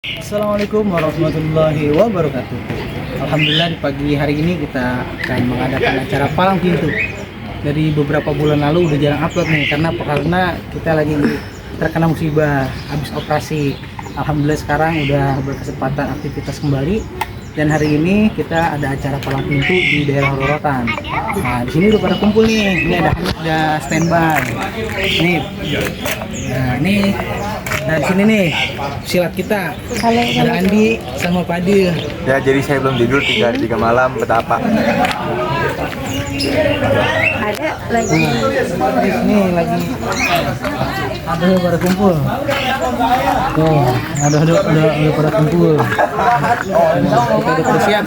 Assalamualaikum warahmatullahi wabarakatuh. Alhamdulillah di pagi hari ini kita akan mengadakan acara palang pintu. Dari beberapa bulan lalu udah jarang upload nih karena kita lagi terkena musibah habis operasi. Alhamdulillah sekarang udah berkesempatan aktivitas kembali dan hari ini kita ada acara palang pintu di daerah Rorotan. Nah di sini udah pada kumpul nih. Ini ada standby. Nah di sini nih silat kita. Ada Andi sama Padil. Ya, jadi saya belum tidur 3 hari 3 malam, betapa. Ada lagi. Nih lagi ada pada kumpul. Tuh, ada pada kumpul. Kita udah pada siap.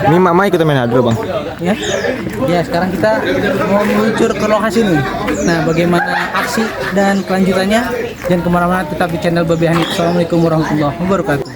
Ini mama ikut main hadro, Bang. Ya. Ya, sekarang kita mau meluncur ke lokasi nih. Nah, bagaimana aksi dan kelanjutannya? Dan kemana-mana tetap di channel Babe Hanif. Assalamualaikum warahmatullahi wabarakatuh.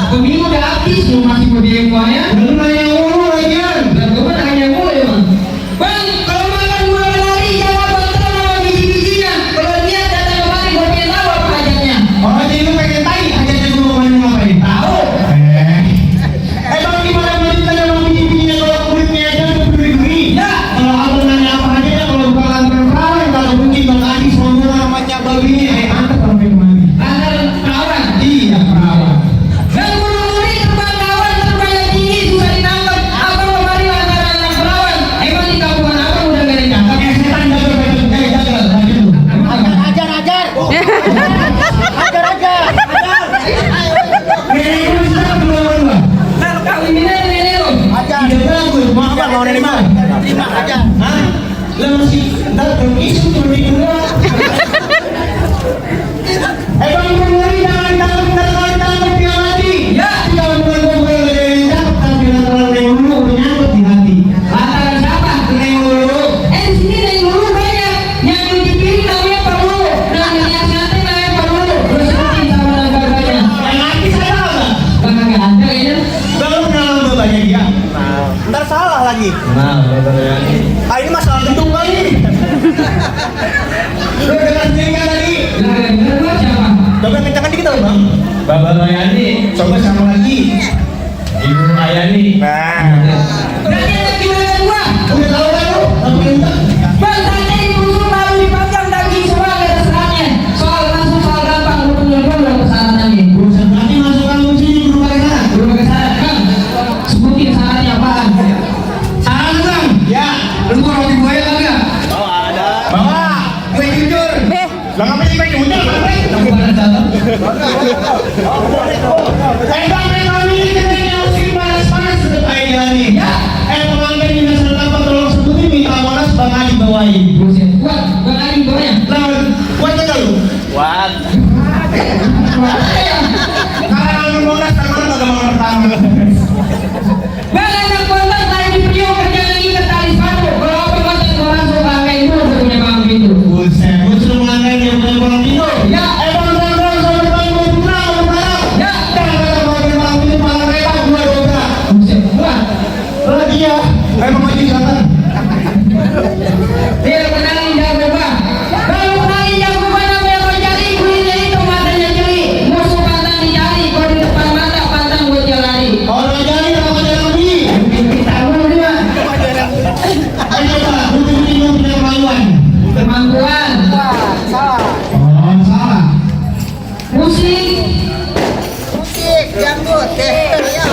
Pemilu udah habis, lu masih mau demo ya? Belum nanya mulu lagi kan? Belum nanya mulu ya bang. Bang, kalau makan gula lari jangan bantuan sama biji-bijinya. Kalau dia datang kemari gue pengen tahu apa hajatnya. Oh jadi lu pengen tahu hajatnya gue mau ngapain? Tahu. Bang gimana mau ditanya sama biji-bijinya kalau kulitnya aja udah berduri? Ya. Kalau abang nanya apa hajatnya kalau bukan perawan kalau mungkin bang Adi semua namanya babinya antar sampai kemari. Antar perawan? Iya perawan. Dan guru-guru terbang kawan terbang yang tinggi susah ditangkap. Abang kemari lantaran anak perawan. Emang di kampungan abang udah gak ditangkap? Setan jaga ajar. Kalau kawin ini nenek lo. Ajar. Tidak bagus. Mau apa? Mau nenek mana? Terima aja. Hah? Lo masih ntar belum isu tuh di kedua. Bang guru jangan tangkap dia mati. Ya. Jangan bukan tangkap tapi lantaran neng dulu menyangkut di hati. Lantaran siapa? Neng dulu. Di sini neng dulu banyak. Yang dipilih namanya perlu. Dan yang santai namanya perlu. Terus seperti sama naga-naganya. Yang lagi saya apa? Bang agak ada kayaknya. Belum kenal banyak dia. Ntar salah lagi. Nah, ini masalah gendung kali. Lu dengar sendiri kan tadi? Coba kencangkan dikit dong bang. Bapak Royani, coba sama lagi. Ibu Ayani. Nah. Berarti ada gimana gua? Udah tahu kan lu? Bang, tanya ibu lu baru dipajang daging semua ada terserahnya. Soal langsung soal gampang lu punya gua persyaratannya. Berarti masukkan kunci di berbagai syarat. Berbagai syarat kan? Sebutin syaratnya apaan? Syarat bang? Ya. Lu mau roti buaya kagak? Oh, ada. Bawa. Gue jujur. Lah ngapain sih jujur? Aku pada datang. Bang, kami ini musim panas-panas sudah kayak gini. Ya. Pelanggan ini serta tolong sebutin minta monas Bang Ali bawain. Kuat, Bang Ali bawain. Nah, kuat enggak lu? Kuat. Kalau monas teman bagaimana pertama? Bang, anak kontak tadi di Priok kerjaan ini ke tali sepatu. Kalau apa kontak orang suruh bangga itu udah punya bang pintu. Buset, gue suruh bangga yang punya bang pintu. Ya, bang sama bang gue pulang. Ya, jangan kata bang pintu malah rela gue dobrak. Buset, kuat. Lagi ya, emang maju selatan. Dia kenalin jago bang. Kalau kenalin jago bang apa yang kau cari? Kulitnya itu matanya jeli. Musuh pantang dicari. Kau di depan mata pantang buat jalani. Kalau jali apa jalan lebih? Kita tahu dia. Ayo pak, bukti-bukti punya kemampuan. Kemampuan. Salah. Oh salah. Musik. Janggut, ya.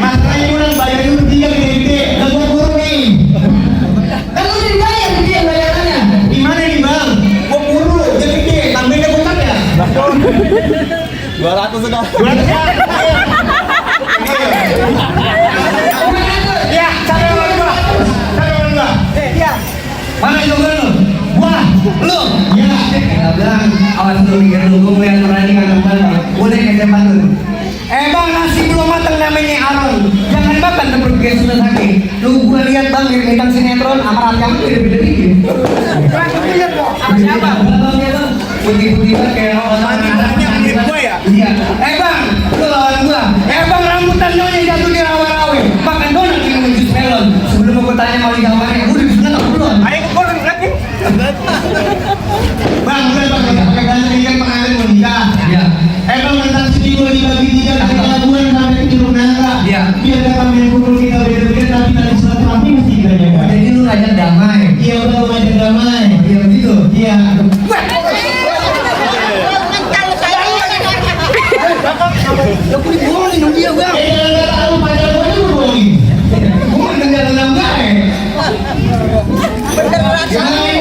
Masalahnya udah bayar dulu dia gede-gede, udah gua kurung nih. Kan lu udah dibayar gede bayarannya. Gimana nih bang? Gua kurung, gede-gede, tambahin deh bukan ya? 200 sudah. 200 ya? Ya, satu orang gua. Iya. Mana itu lu? Gua, lu. Ya, kita bilang awas dulu mikir dulu, gua yang berani kan bang. Boleh ke depan dulu. Bang, nasi belum matang namanya Aron. Jangan makan tempat gue sudah sakit. Lu gua lihat bang di bintang sinetron amarat kamu beda-beda dikit. Lihat kok. Sama siapa? Putih-putih banget kayak orang Anaknya mirip gua ya? Iya. Bang, lu lawan gua. Bang, rambutan nyonya jatuh di rawa-rawa. Makan donat minum jus melon. Sebelum gua tanya mau digawain, gua udah bisa ngetok duluan. Ayo gua lagi. Bang, udah bang, pakai ganteng ikan pengantin mau nikah. Iya. Bang, tentang sedih gua dibagi tiga kelabuan sampai ke Curug Nangka. Iya. Biar dapat main pukul kita beda-beda tapi tadi silaturahmi mesti kita jaga. Jadi lu ngajak damai. Iya, udah gua ngajak damai. Iya begitu. Iya. Aku dibohongin dong dia, Bang. Enggak tahu pacar gua itu bohongin. Gua enggak dalam bae. Bener rasanya.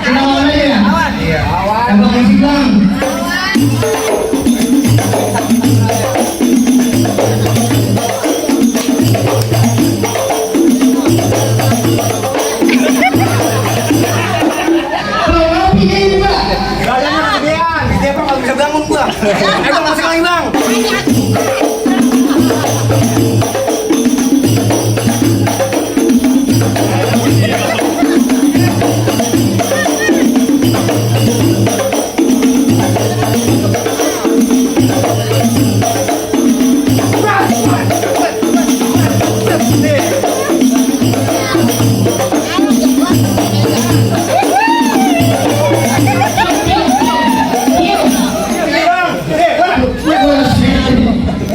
Kenalan aja ya? Iya, awan. Abang masih bang. Kalau kopi ini pak. Gayanya kegedean. Dia Bang kalau bisa bangun gua. Bang masih lagi Bang.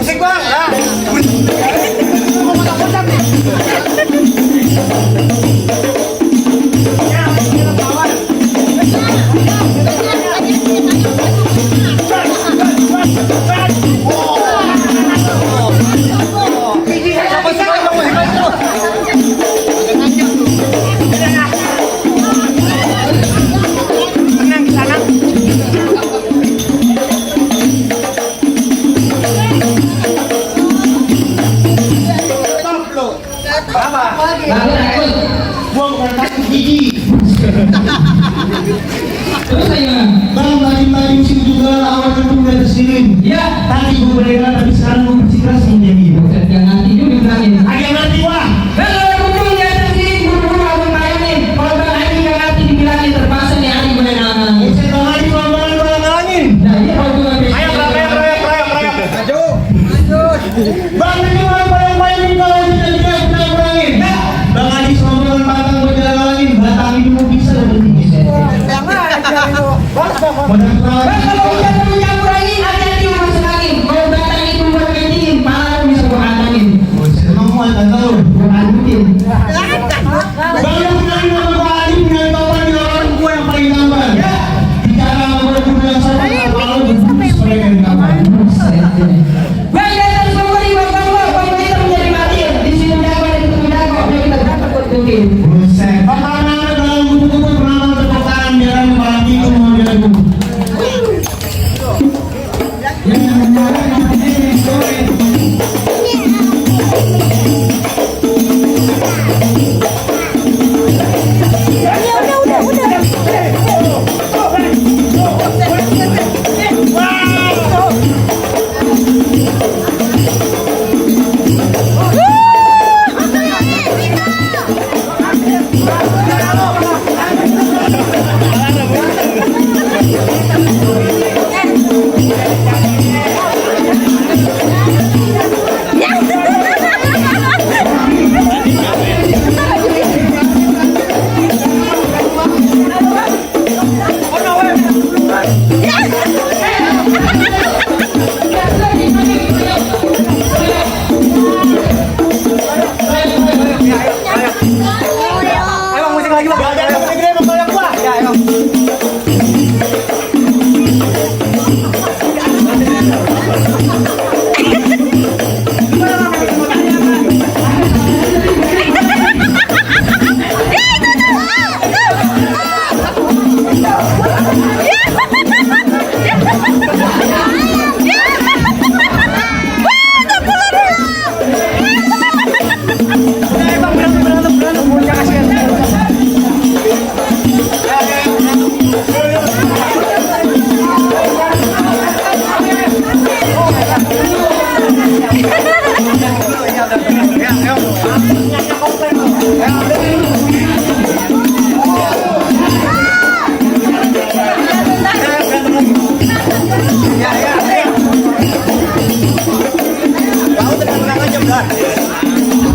Musik muslimin. Ya. Tadi gue berdeka tapi sekarang gue bersikeras menjadi. Yang nanti juga dibilangin. Ada yang ngerti wah. Kalau muncul di atas sini, buru-buru abang bayangin. Kalau bang Adi nggak ngerti dibilangin terpaksa nih Adi boleh ngalangin. Saya bang Adi pelan-pelan gue ngalangin. Nah ini kalau juga Ayo rayap. Maju. Bang ini mau bayang-bayangin kalau kita kurangin. Bang Adi sama bang Batang gue jalan ngalangin. Batang itu mau bisa dan tinggi. Bang kalau hujan punya kurangin, hati-hati masuk angin. Kalau batang itu buat ketingin, malah bisa gua antangin. Emang mau tahu. Gua antutin. Bang yang punya nama Bang Adi punya topan di orang gue yang paling tampan. Bicara sama gue yang sama. Kalau supaya yang tampan. Bang di atas bang nih bang kita menjadi mati. Di sini dapat itu tidak kok. Kita dapat buat mungkin. Buset. Bang anak dalam buku-buku pernah tepuk tangan biar malam itu mau dia lagu. Emang musik lagi bang. Ada musik gede bang yang gua. Ya emang.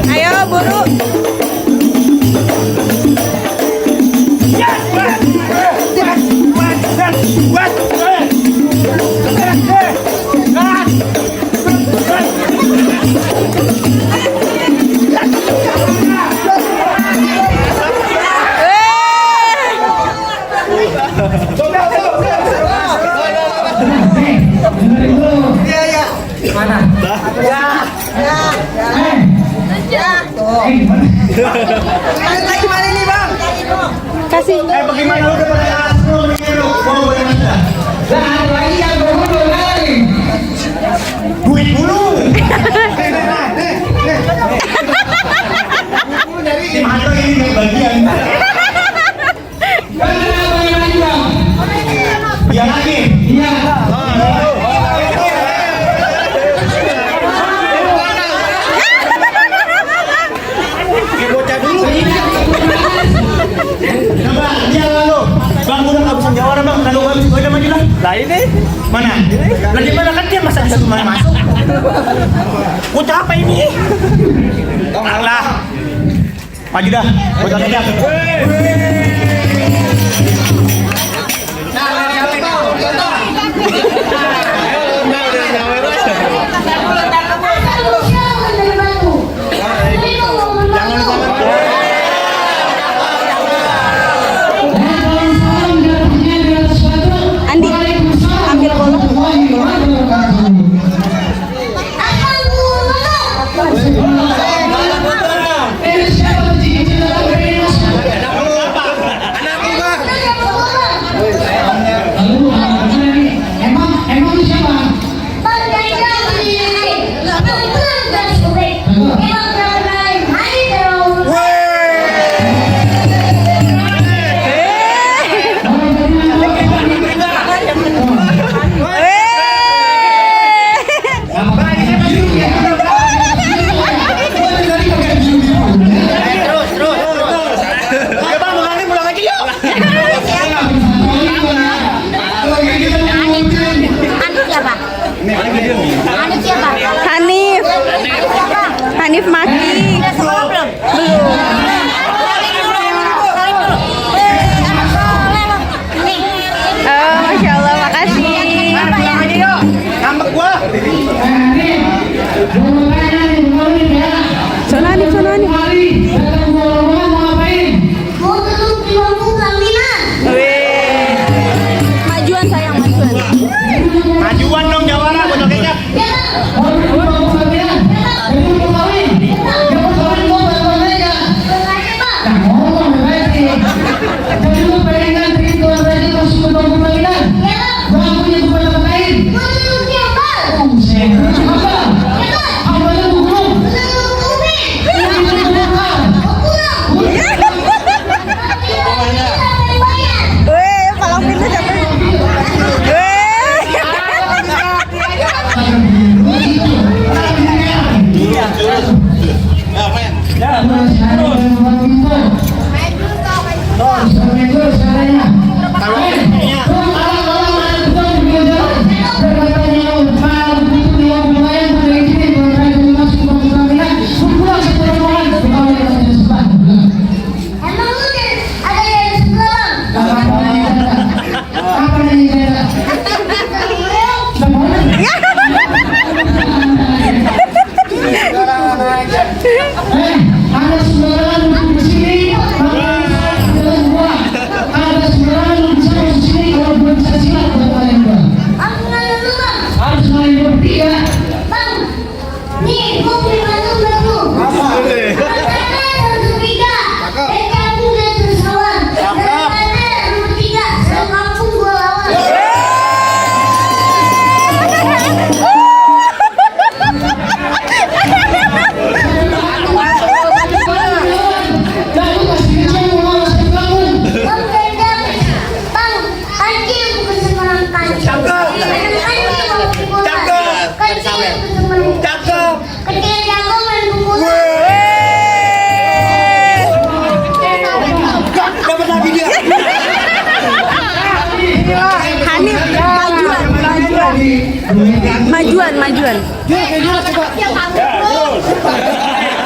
Ayo buru. Mana? Lagi mana nih bang? Kasih. Bagaimana lu udah pada asal lu mau bagaimana? Lah lagi yang gua lagi. Duit dulu. Tim Hanto ini bagian. Bang apa yang lagi bang? Dia lagi. Iya. Bocah dulu. Coba dia lalu. Bang udah nggak bisa jawab bang. Kalau nggak bisa udah maju lah. Lah ini mana? Lagi mana kan dia masa bisa cuma masuk. Bocah apa ini? Allah. Maju dah. Bocah dah. Andi, ambil bola. Emang siapa Hanif. Hanif Maki. Belum. Oh, Masya Allah, makasih. Ngambek gua. Sono Hanif. Mau tutup di bangku pelaminan. Majuan sayang, majuan. Majuan dong Jawara, botol kecap. Weh, palang pintu siapa? Weh. Emang lu ada yang sebelah? Ada sembarangan duduk di sini, jalan gua. Ada sembarangan duduk di sini, kalau belum bisa silat buat kalian gua. Aku nggak dulu bang. Harus main bertiga. Bang, nih gua beli batu baru. Pertama satu tiga. Kampung dan tersawan. Daripada nomor tiga, kampung gua lawan. Lalu kasih kecil mau masuk kamu. Bang, gendang. Bang, kancil bukan seorang kancil. Kancil bukan bola. Kancil bukan Cakep. Ketika jago main bola. Dapat lagi dia. Hanif, majuan.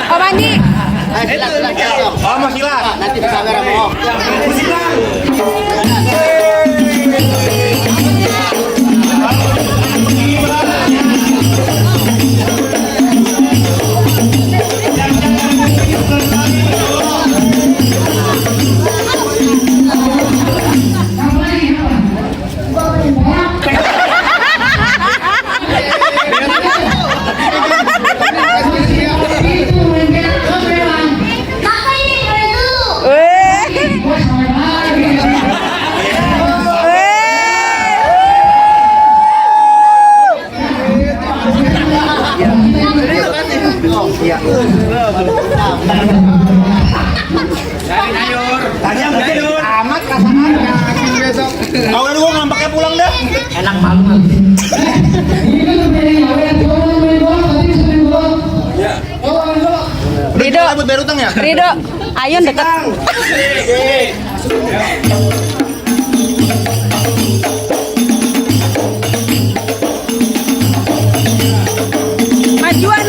Om Andi. Oh, mau silat. Nanti bisa merah mau. Itu main kamera. Kakak ini main dulu. Weh. Gua sama lagi. Tadi yang betul. Amat kasangan. Kau kan gua ngampaknya pulang dah. Enak banget. Ini kan main awet, orang main bola, tadi sering bola. Oh, main bola. Rido, Buat bayar utang ya? Rido, Ayun deket. Majuan.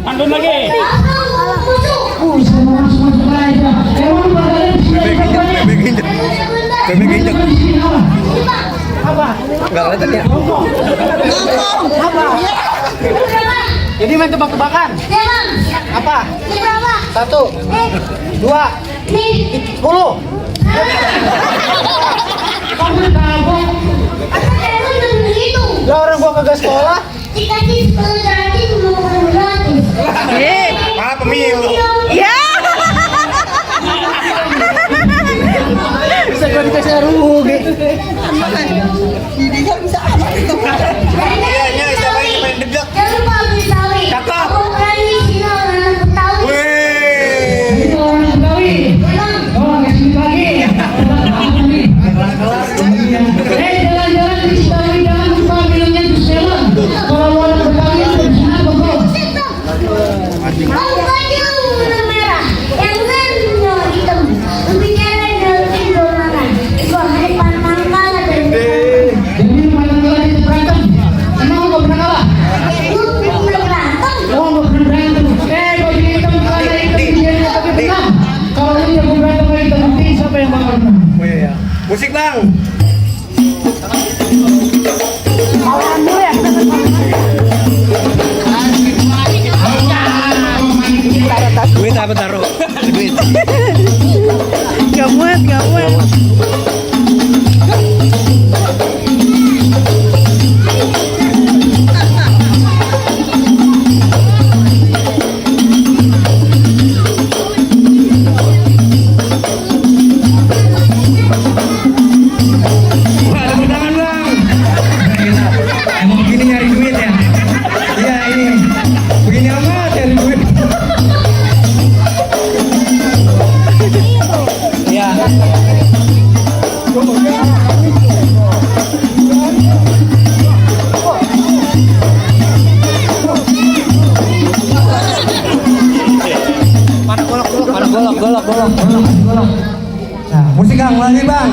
Pandun lagi. Jadi main tebak-tebakan. Apa? 1, 2, 10. Kamu tabok. Apa begitu? Lah orang gua kagak sekolah. Dikasih sekolah gratis, bukan gratis. Eh. Malah pemilu. Ya. Bisa gua dikasih rugi. Iya, siapa yang paling degak? Jangan lupa beli sawi. Cakep. Aku berani sini orang Betawi. Wih. Itu orang Betawi. Oh, kasih duit lagi. Jalan-jalan di Betawi jangan lupa minumnya jus melon. Kalau orang Betawi itu bisa apa kok? Mau baju warna merah, yang lain warna hitam. Bicara dari dua makan. Gua hari pantang kalah dari Jadi malam kalah itu berantem. Emang lo pernah kalah? Lu pernah berantem? Oh, lo pernah berantem. Baju hitam kalah hitam dia tapi menang. Kalau lu jago berantem kayak hitam putih siapa yang bakal menang? Oh iya. Musik bang. Duit apa taruh? Duit. Gak muat, gak muat. Wah, tepuk tangan bang. Emang begini nyari duit ya? Iya ini. Begini amat nyari duit. Iya. Golok. Nah, musik bang, lagi bang.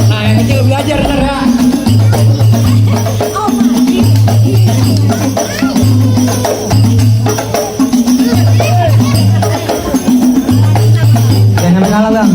Nah, yang kecil belajar ntar ya. Jangan kalah bang.